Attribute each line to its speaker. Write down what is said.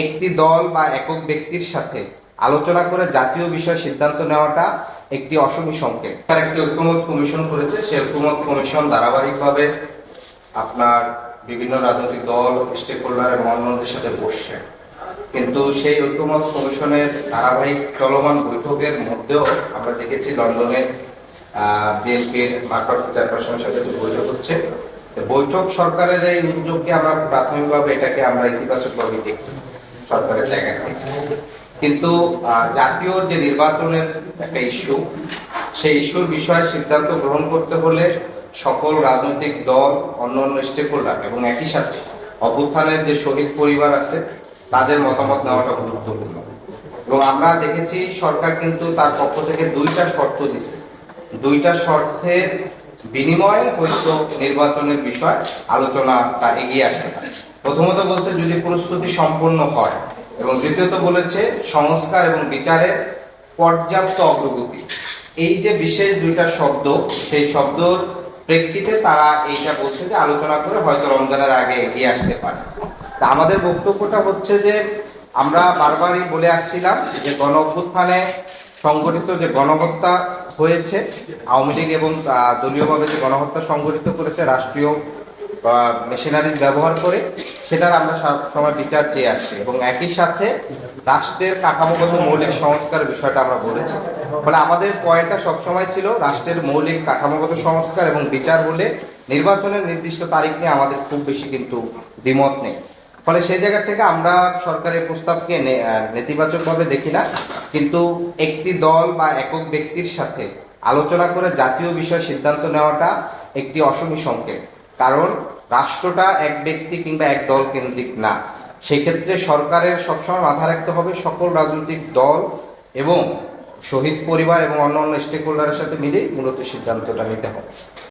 Speaker 1: একটি দল বা একক ব্যক্তির সাথে আলোচনা করে জাতীয় বিষয় সিদ্ধান্ত নেওয়াটা একটি অশনি সংকেত। তার একটি ঐক্যমত কমিশন করেছে, সেই ঐক্যমত কমিশন ধারাবাহিকভাবে আপনার বিভিন্ন রাজনৈতিক দল, স্টেক হোল্ডার এবং অন্যদের সাথে বসছে। কিন্তু সেই ঐক্যমত কমিশনের ধারাবাহিক চলমান বৈঠকের মধ্যেও আমরা দেখেছি লন্ডনে বিএনপির ভারপ্রাপ্ত চেয়ারপারসনের সাথে বৈঠক হচ্ছে। বৈঠক সরকারের এই উদ্যোগকে আমরা প্রাথমিকভাবে এটাকে আমরা ইতিবাচকভাবে দেখি সরকারের জায়গা থেকে। কিন্তু জাতীয় যে নির্বাচনের একটা ইস্যু, সেই ইস্যুর বিষয়ে সিদ্ধান্ত গ্রহণ করতে হলে সকল রাজনৈতিক দল, অন্যান্য স্টেক হোল্ডার এবং একই সাথে অভ্যুত্থানের যে শহীদ পরিবার আছে তাদের মতামত নেওয়াটা গুরুত্বপূর্ণ। এবং আমরা দেখেছি সরকার কিন্তু তার পক্ষ থেকে দুইটা শর্ত দিচ্ছে, দুইটা শর্তের বিনিময়ে হয়তো নির্বাচনের বিষয় আলোচনাটা এগিয়ে আসতে পারে। প্রথমত বলছে যদি প্রস্তুতি সম্পন্ন হয়, এবং দ্বিতীয়ত বলেছে সংস্কার এবং বিচারের পর্যাপ্ত অগ্রগতি। এই যে বিশেষ দুইটা শব্দ, সেই শব্দর প্রেক্ষিতে তারা এইটা বলছে যে আলোচনা করে হয়তো রমজানের আগে এগিয়ে আসতে পারে। তা আমাদের বক্তব্যটা হচ্ছে যে আমরা বারবারই বলে আসছিলাম যে গণ অভ্যুত্থানে সংগঠিত যে গণহত্যা হয়েছে, আওয়ামী লীগ এবং দলীয়ভাবে যে গণহত্যা সংগঠিত করেছে রাষ্ট্রীয় মেশিনারিজ ব্যবহার করে, সেটার আমরা সবসময় বিচার চেয়ে আসছি। এবং একই সাথে রাষ্ট্রের কাঠামোগত মৌলিক সংস্কার বিষয়টা আমরা বলেছি। ফলে আমাদের পয়েন্টটা সবসময় ছিল রাষ্ট্রের মৌলিক কাঠামোগত সংস্কার এবং বিচার হলে নির্বাচনের নির্দিষ্ট তারিখ নিয়ে আমাদের খুব বেশি কিন্তু দ্বিমত নেই। ফলে সেই জায়গা থেকে আমরা সরকারের প্রস্তাবকে নেতিবাচকভাবে দেখি না, কিন্তু একটি দল বা একক ব্যক্তির সাথে আলোচনা করে জাতীয় বিষয় সিদ্ধান্ত নেওয়াটা একটি অশনি সংকেত। কারণ রাষ্ট্রটা এক ব্যক্তি কিংবা এক দল কেন্দ্রিক না। সেই ক্ষেত্রে সরকারের সবসময় মাথায় রাখতে হবে সকল রাজনৈতিক দল এবং শহীদ পরিবার এবং অন্যান্য স্টেক হোল্ডারের সাথে মিলে মূলত সিদ্ধান্তটা নিতে হবে।